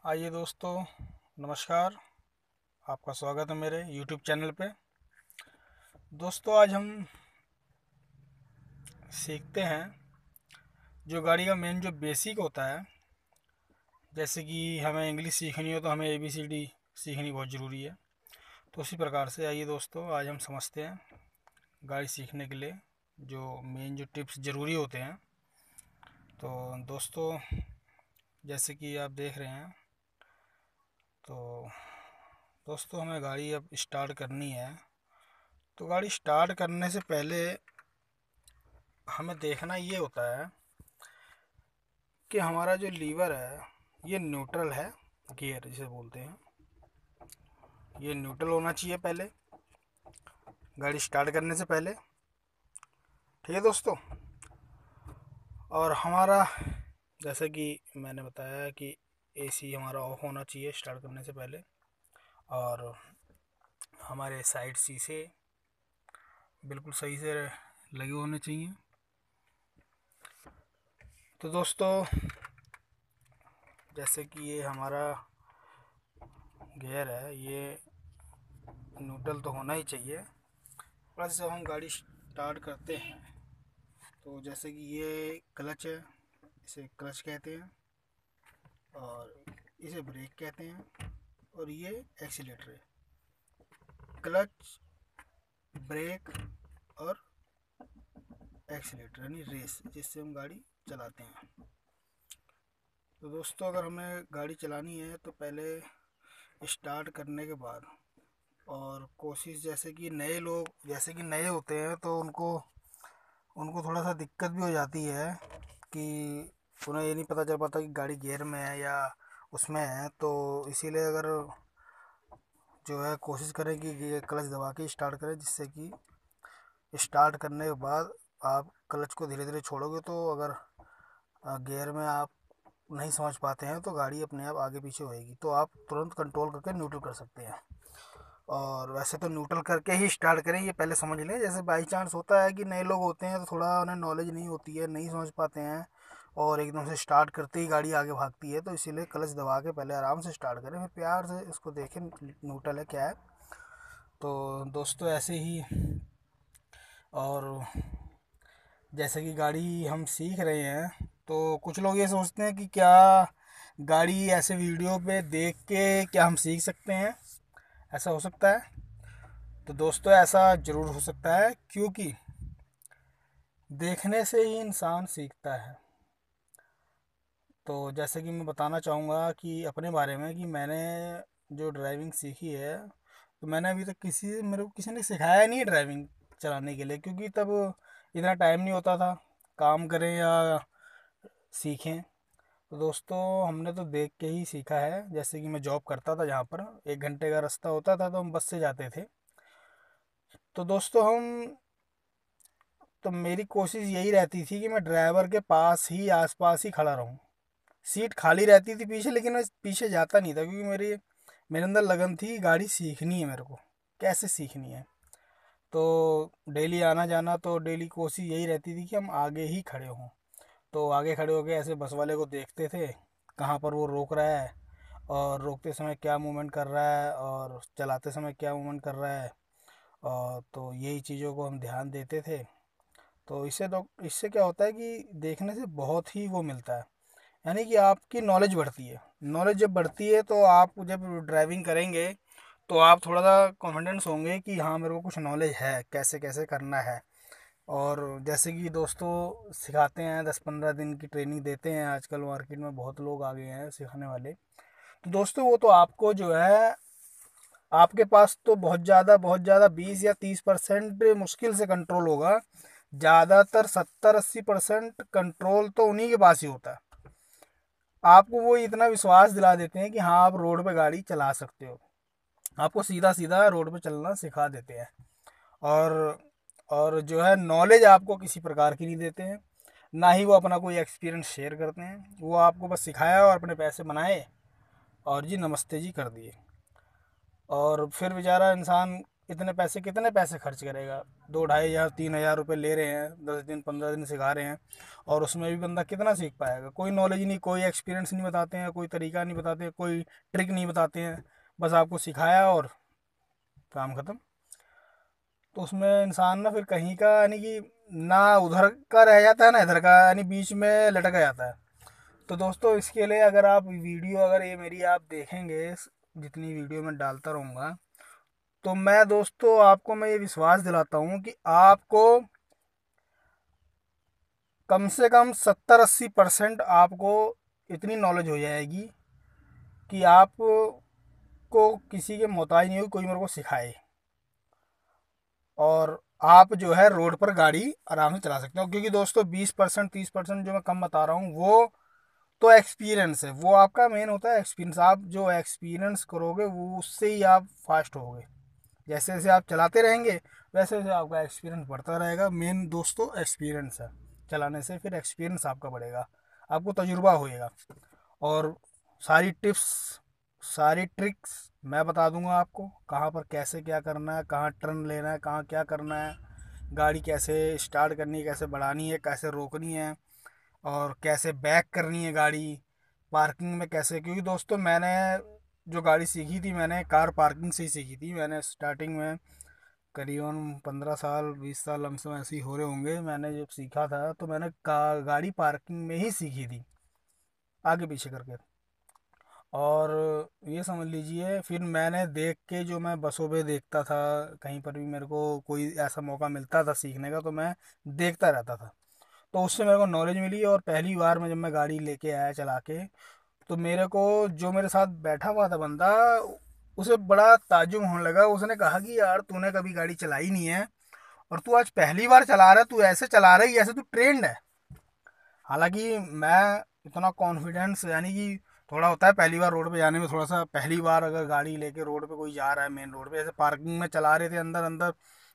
आइए दोस्तों, नमस्कार। आपका स्वागत है मेरे YouTube चैनल पे। दोस्तों, आज हम सीखते हैं जो गाड़ी का मेन जो बेसिक होता है। जैसे कि हमें इंग्लिश सीखनी हो तो हमें ABCD सीखनी बहुत ज़रूरी है। तो उसी प्रकार से आइए दोस्तों, आज हम समझते हैं गाड़ी सीखने के लिए जो मेन जो टिप्स ज़रूरी होते हैं। तो दोस्तों, जैसे कि आप देख रहे हैं, तो दोस्तों हमें गाड़ी अब स्टार्ट करनी है। तो गाड़ी स्टार्ट करने से पहले हमें देखना ये होता है कि हमारा जो लीवर है ये न्यूट्रल है, गियर जिसे बोलते हैं, ये न्यूट्रल होना चाहिए पहले गाड़ी स्टार्ट करने से पहले। ठीक है दोस्तों। और हमारा जैसे कि मैंने बताया कि AC हमारा ऑफ होना चाहिए स्टार्ट करने से पहले, और हमारे साइड शीशे बिल्कुल सही से लगे होने चाहिए। तो दोस्तों, जैसे कि ये हमारा गियर है, ये न्यूट्रल तो होना ही चाहिए। प्लस जब हम गाड़ी स्टार्ट करते हैं तो जैसे कि ये क्लच है, इसे क्लच कहते हैं, और इसे ब्रेक कहते हैं, और ये एक्सीलेटर है। क्लच, ब्रेक और एक्सीलेटर यानी रेस, जिससे हम गाड़ी चलाते हैं। तो दोस्तों, अगर हमें गाड़ी चलानी है तो पहले स्टार्ट करने के बाद और कोशिश, जैसे कि नए लोग जैसे कि नए होते हैं तो उनको उनको थोड़ा सा दिक्कत भी हो जाती है कि उन्हें ये नहीं पता चल पाता कि गाड़ी गियर में है या उसमें है। तो इसीलिए अगर जो है कोशिश करें कि ये क्लच दबा के स्टार्ट करें, जिससे कि स्टार्ट करने के बाद आप क्लच को धीरे धीरे छोड़ोगे तो अगर गियर में आप नहीं समझ पाते हैं तो गाड़ी अपने आप आगे पीछे होएगी, तो आप तुरंत कंट्रोल करके न्यूट्रल कर सकते हैं। और वैसे तो न्यूट्रल करके ही स्टार्ट करें, ये पहले समझ लें। जैसे बाई चांस होता है कि नए लोग होते हैं तो थोड़ा उन्हें नॉलेज नहीं होती है, नहीं समझ पाते हैं और एकदम से स्टार्ट करते ही गाड़ी आगे भागती है, तो इसीलिए क्लच दबा के पहले आराम से स्टार्ट करें, फिर प्यार से इसको देखें न्यूट्रल है क्या है। तो दोस्तों, ऐसे ही और जैसे कि गाड़ी हम सीख रहे हैं तो कुछ लोग ये सोचते हैं कि क्या गाड़ी ऐसे वीडियो पे देख के क्या हम सीख सकते हैं, ऐसा हो सकता है? तो दोस्तों, ऐसा ज़रूर हो सकता है, क्योंकि देखने से ही इंसान सीखता है। तो जैसे कि मैं बताना चाहूँगा कि अपने बारे में कि मैंने जो ड्राइविंग सीखी है, तो मैंने अभी तक मेरे को किसी ने सिखाया नहीं है ड्राइविंग चलाने के लिए, क्योंकि तब इतना टाइम नहीं होता था काम करें या सीखें। तो दोस्तों, हमने तो देख के ही सीखा है। जैसे कि मैं जॉब करता था, जहाँ पर 1 घंटे का रास्ता होता था तो हम बस से जाते थे। तो दोस्तों, तो मेरी कोशिश यही रहती थी कि मैं ड्राइवर के पास ही आसपास ही खड़ा रहूं। सीट खाली रहती थी पीछे, लेकिन मैं पीछे जाता नहीं था, क्योंकि मेरे अंदर लगन थी गाड़ी सीखनी है मेरे को, कैसे सीखनी है। तो डेली आना जाना, तो डेली कोशिश यही रहती थी कि हम आगे ही खड़े हों। तो आगे खड़े होके ऐसे बस वाले को देखते थे कहाँ पर वो रोक रहा है, और रोकते समय क्या मूवमेंट कर रहा है, और चलाते समय क्या मूवमेंट कर रहा है। और तो यही चीज़ों को हम ध्यान देते थे। तो इससे क्या होता है कि देखने से बहुत ही वो मिलता है, यानी कि आपकी नॉलेज बढ़ती है। नॉलेज जब बढ़ती है तो आप जब ड्राइविंग करेंगे तो आप थोड़ा सा कॉन्फिडेंस होंगे कि हाँ, मेरे को कुछ नॉलेज है कैसे कैसे करना है। और जैसे कि दोस्तों सिखाते हैं, 10-15 दिन की ट्रेनिंग देते हैं, आजकल मार्केट में बहुत लोग आ गए हैं सिखाने वाले। तो दोस्तों, वो तो आपको जो है, आपके पास तो बहुत ज़्यादा 20 या 30% मुश्किल से कंट्रोल होगा। ज़्यादातर 70-80% कंट्रोल तो उन्हीं के पास ही होता है। आपको वो इतना विश्वास दिला देते हैं कि हाँ, आप रोड पे गाड़ी चला सकते हो, आपको सीधा सीधा रोड पे चलना सिखा देते हैं। और और जो है नॉलेज आपको किसी प्रकार की नहीं देते हैं, ना ही वो अपना कोई एक्सपीरियंस शेयर करते हैं। वो आपको बस सिखाया और अपने पैसे बनाए और जी नमस्ते जी कर दिए। और फिर बेचारा इंसान इतने पैसे, कितने पैसे खर्च करेगा? 2 ढाई हज़ार 3 हज़ार रुपये ले रहे हैं, 10 दिन 15 दिन सिखा रहे हैं, और उसमें भी बंदा कितना सीख पाएगा? कोई नॉलेज नहीं, कोई एक्सपीरियंस नहीं बताते हैं, कोई तरीका नहीं बताते, कोई ट्रिक नहीं बताते हैं, बस आपको सिखाया और काम ख़त्म। तो उसमें इंसान ना फिर कहीं का यानी कि ना उधर का रह जाता है ना इधर का, यानी बीच में लटक जाता है। तो दोस्तों इसके लिए अगर आप वीडियो, अगर ये मेरी आप देखेंगे, जितनी वीडियो मैं डालता रहूँगा, तो मैं दोस्तों आपको मैं ये विश्वास दिलाता हूँ कि आपको कम से कम 70-80% आपको इतनी नॉलेज हो जाएगी कि आपको किसी के मोहताज नहीं हो, कोई मेरे को सिखाए, और आप जो है रोड पर गाड़ी आराम से चला सकते हो। क्योंकि दोस्तों 20% 30% जो मैं कम बता रहा हूँ वो तो एक्सपीरियंस है, वो आपका मेन होता है एक्सपीरियंस। आप जो एक्सपीरियंस करोगे वो उससे ही आप फास्ट होगे। जैसे जैसे आप चलाते रहेंगे वैसे वैसे आपका एक्सपीरियंस बढ़ता रहेगा। मेन दोस्तों एक्सपीरियंस है, चलाने से फिर एक्सपीरियंस आपका बढ़ेगा, आपको तजुर्बा होएगा, और सारी टिप्स, सारी ट्रिक्स मैं बता दूंगा आपको, कहाँ पर कैसे क्या करना है, कहाँ टर्न लेना है, कहाँ क्या करना है, गाड़ी कैसे स्टार्ट करनी है, कैसे बढ़ानी है, कैसे रोकनी है, और कैसे बैक करनी है गाड़ी, पार्किंग में कैसे। क्योंकि दोस्तों मैंने जो गाड़ी सीखी थी, मैंने कार पार्किंग से ही सीखी थी। मैंने स्टार्टिंग में करीबन 15 साल 20 साल लमसम ऐसे ही हो रहे होंगे, मैंने जब सीखा था तो मैंने गाड़ी पार्किंग में ही सीखी थी, आगे पीछे करके। और ये समझ लीजिए फिर मैंने देख के, जो मैं बसों पे देखता था, कहीं पर भी मेरे को कोई ऐसा मौका मिलता था सीखने का तो मैं देखता रहता था। तो उससे मेरे को नॉलेज मिली, और पहली बार में जब मैं गाड़ी लेके आया चला के, तो मेरे को जो मेरे साथ बैठा हुआ था बंदा, उसे बड़ा ताज्जुब होने लगा। उसने कहा कि यार तूने कभी गाड़ी चलाई नहीं है और तू आज पहली बार चला रहा है, तू ऐसे चला रहा है जैसे तू ट्रेंड है। हालांकि मैं इतना कॉन्फिडेंस, यानी कि थोड़ा होता है पहली बार रोड पे जाने में, थोड़ा सा पहली बार अगर गाड़ी लेके रोड पे कोई जा रहा है मेन रोड पे, जैसे पार्किंग में चला रहे थे अंदर अंदर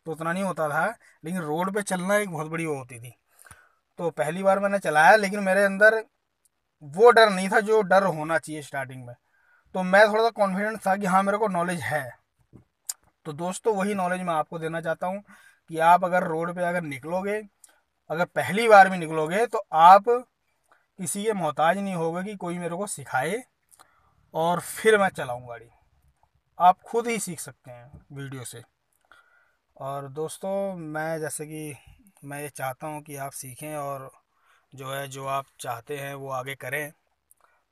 तो उतना नहीं होता था, लेकिन रोड पे चलना एक बहुत बड़ी वो होती थी। तो पहली बार मैंने चलाया, लेकिन मेरे अंदर वो डर नहीं था जो डर होना चाहिए स्टार्टिंग में। तो मैं थोड़ा सा कॉन्फिडेंस था कि हाँ मेरे को नॉलेज है। तो दोस्तों वही नॉलेज मैं आपको देना चाहता हूँ कि आप अगर रोड पे अगर निकलोगे, अगर पहली बार भी निकलोगे, तो आप किसी के मोहताज नहीं होगे कि कोई मेरे को सिखाए और फिर मैं चलाऊँ गाड़ी। आप खुद ही सीख सकते हैं वीडियो से। और दोस्तों मैं जैसे कि मैं ये चाहता हूँ कि आप सीखें, और जो है जो आप चाहते हैं वो आगे करें।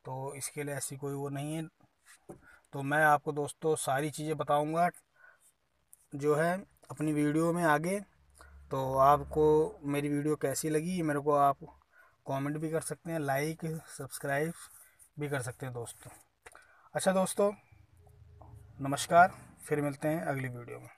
तो इसके लिए ऐसी कोई वो नहीं है। तो मैं आपको दोस्तों सारी चीज़ें बताऊंगा जो है अपनी वीडियो में आगे। तो आपको मेरी वीडियो कैसी लगी मेरे को आप कमेंट भी कर सकते हैं, लाइक सब्सक्राइब भी कर सकते हैं दोस्तों। अच्छा दोस्तों, नमस्कार, फिर मिलते हैं अगली वीडियो में।